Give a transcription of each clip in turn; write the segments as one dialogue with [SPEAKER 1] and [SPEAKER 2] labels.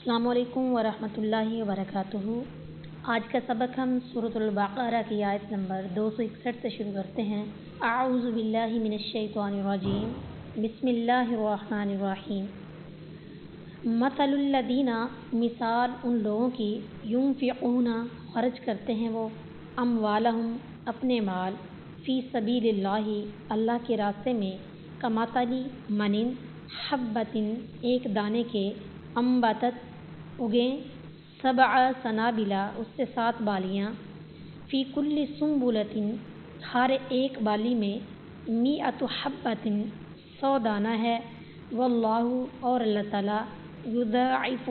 [SPEAKER 1] السلام علیکم ورحمۃ اللہ وبرکاتہ۔ آج کا سبق ہم سورۃ البقرہ کی آیت نمبر 261 سے شروع کرتے ہیں۔ اعوذ باللہ من الشیطان الرجیم، بسم اللہ الرحمن الرحیم۔ مثل الذین، مثال ان لوگوں کی، ینفقون، خرچ کرتے ہیں وہ، اموالہم، اپنے مال، فی سبیل اللہ، اللہ کے راستے میں، کمثل من، حبۃ، ایک دانے کے، انبتت، اگیں، سبع سنابل، اس سے 7 بالیاں، فی کل سنبلۃ، ہر ایک بالی میں، مئۃ حبۃ، 100 دانہ ہے، واللہ، اور اللہ تعالیٰ، یضاعف،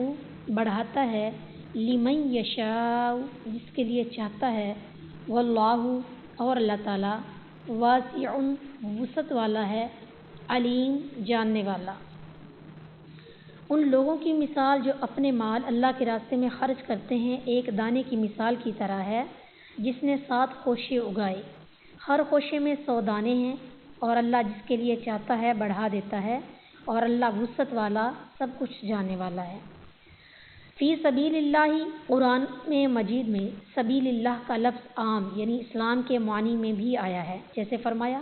[SPEAKER 1] بڑھاتا ہے، لمن یشاء، جس کے لیے چاہتا ہے، واللہ، اور اللہ تعالیٰ، واسع، وسعت والا ہے، علیم، جاننے والا۔ ان لوگوں کی مثال جو اپنے مال اللہ کے راستے میں خرچ کرتے ہیں، ایک دانے کی مثال کی طرح ہے جس نے 7 خوشے اگائے، ہر خوشے میں 100 دانے ہیں، اور اللہ جس کے لیے چاہتا ہے بڑھا دیتا ہے، اور اللہ وسعت والا، سب کچھ جاننے والا ہے۔ فی سبیل اللہ، قرآن میں مجید میں سبیل اللہ کا لفظ عام یعنی اسلام کے معنی میں بھی آیا ہے، جیسے فرمایا،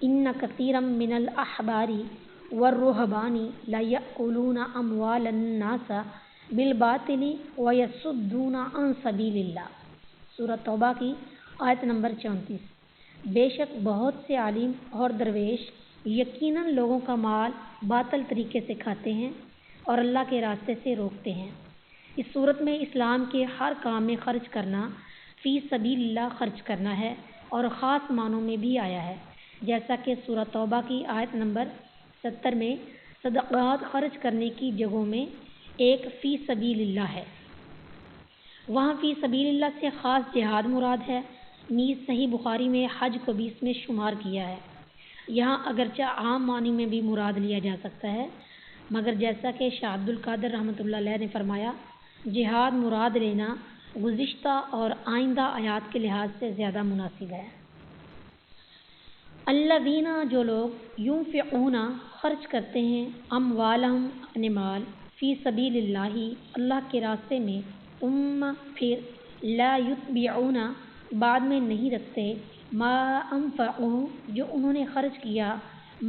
[SPEAKER 1] ان کثیرا من الاحبار والرہبان لیأکلون اموال الناس بالباطل ویصدون عن سبیل اللہ، سورۃ توبہ کی آیت نمبر 34۔ بے شک بہت سے عالم اور درویش یقیناً لوگوں کا مال باطل طریقے سے کھاتے ہیں اور اللہ کے راستے سے روکتے ہیں۔ اس صورت میں اسلام کے ہر کام میں خرچ کرنا فی سبیل اللہ خرچ کرنا ہے، اور خاص معنوں میں بھی آیا ہے، جیسا کہ سورۃ توبہ کی آیت نمبر 70 میں صدقات خرچ کرنے کی جگہوں میں ایک فی سبیل اللہ ہے۔ وہاں فی سبیل اللہ سے خاص جہاد مراد ہے، نیز صحیح بخاری میں حج کو بھی اس میں شمار کیا ہے۔ یہاں اگرچہ عام معنی میں بھی مراد لیا جا سکتا ہے، مگر جیسا کہ شاہ عبد القادر رحمۃ اللہ علیہ نے فرمایا، جہاد مراد لینا گزشتہ اور آئندہ آیات کے لحاظ سے زیادہ مناسب ہے۔ الذین، جو لوگ، ینفقون، خرچ کرتے ہیں، اموالہم، اپنے مال، فی سبیل اللہ، اللہ کے راستے میں، ثم، پھر، لا یتبعون، بعد میں نہیں رکھتے، ما انفقوا، جو انہوں نے خرچ کیا،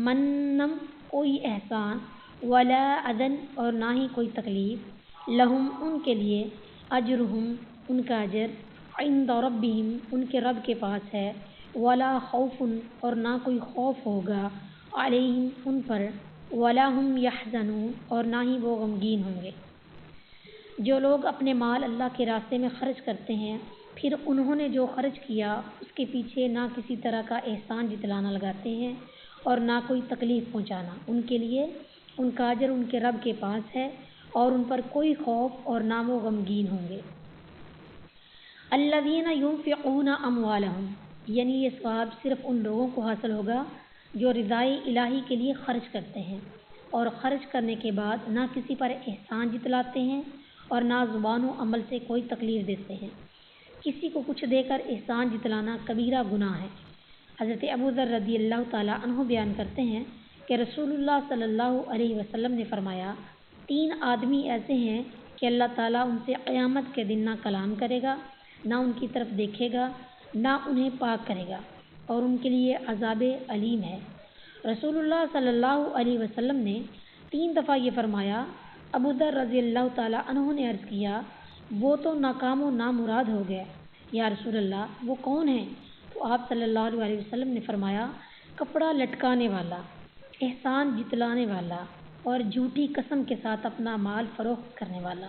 [SPEAKER 1] منًا، کوئی احسان، ولا اذًا، اور نہ ہی کوئی تکلیف، لہم، ان کے لیے، اجرہم، ان کا اجر، عند ربہم، ان کے رب کے پاس ہے، ولا خوف، اور نہ کوئی خوف ہوگا، علیہم، ان پر، ولا ہم یحزنون، اور نہ ہی وہ غمگین ہوں گے۔ جو لوگ اپنے مال اللہ کے راستے میں خرچ کرتے ہیں، پھر انہوں نے جو خرچ کیا اس کے پیچھے نہ کسی طرح کا احسان جتلانا لگاتے ہیں اور نہ کوئی تکلیف پہنچانا، ان کے لیے ان کا اجر ان کے رب کے پاس ہے، اور ان پر کوئی خوف اور نہ وہ غمگین ہوں گے۔ الذین ینفقون اموالہم، یعنی یہ ثواب صرف ان لوگوں کو حاصل ہوگا جو رضائے الہی کے لیے خرچ کرتے ہیں، اور خرچ کرنے کے بعد نہ کسی پر احسان جتلاتے ہیں اور نہ زبان و عمل سے کوئی تکلیف دیتے ہیں۔ کسی کو کچھ دے کر احسان جتلانا کبیرہ گناہ ہے۔ حضرت ابو ذر رضی اللہ تعالیٰ عنہ بیان کرتے ہیں کہ رسول اللہ صلی اللہ علیہ وسلم نے فرمایا، 3 آدمی ایسے ہیں کہ اللہ تعالیٰ ان سے قیامت کے دن نہ کلام کرے گا، نہ ان کی طرف دیکھے گا، نہ انہیں پاک کرے گا، اور ان کے لیے عذاب علیم ہے۔ رسول اللہ صلی اللہ علیہ وسلم نے 3 دفعہ یہ فرمایا۔ ابو ذر رضی اللہ تعالیٰ عنہ نے عرض کیا، وہ تو ناکام و نامراد ہو گئے، یا رسول اللہ وہ کون ہیں؟ تو آپ صلی اللہ علیہ وسلم نے فرمایا، کپڑا لٹکانے والا، احسان جتلانے والا، اور جھوٹی قسم کے ساتھ اپنا مال فروخت کرنے والا۔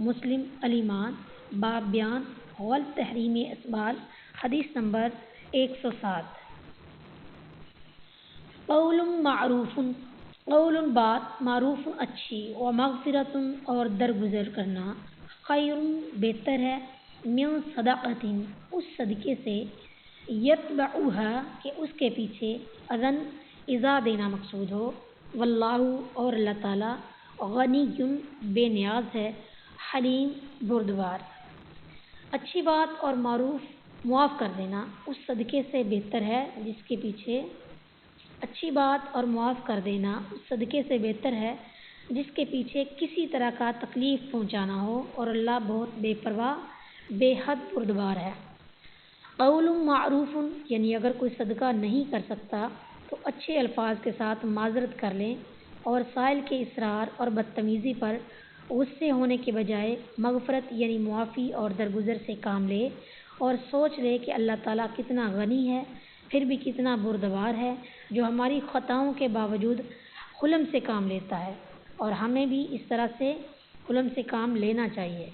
[SPEAKER 1] مسلم الایمان، باب بیان غلط تحریم اسبال، حدیث نمبر 107۔ قول معروف، قول بات، معروف اچھی، و مغفرت، اور درگزر کرنا، خیر، بہتر ہے، من صدقۃ، اس صدقے سے، یتبعها، کہ اس کے پیچھے، اذن، ایذا دینا مقصود ہو، واللہ، اور اللہ تعالیٰ، غنی، بے نیاز ہے، حلیم، بردبار۔ اچھی بات اور معروف معاف کر دینا اس صدقے سے بہتر ہے جس کے پیچھے، اچھی بات اور معاف کر دینا اس صدقے سے بہتر ہے جس کے پیچھے کسی طرح کا تکلیف پہنچانا ہو، اور اللہ بہت بے پرواہ بے حد بردبار ہے۔ قول معروف، یعنی اگر کوئی صدقہ نہیں کر سکتا تو اچھے الفاظ کے ساتھ معذرت کر لیں، اور سائل کے اصرار اور بدتمیزی پر غصے ہونے کے بجائے مغفرت یعنی معافی اور درگزر سے کام لے، اور سوچ لے کہ اللہ تعالیٰ کتنا غنی ہے، پھر بھی کتنا بردبار ہے، جو ہماری خطاؤں کے باوجود حلم سے کام لیتا ہے، اور ہمیں بھی اس طرح سے حلم سے کام لینا چاہیے۔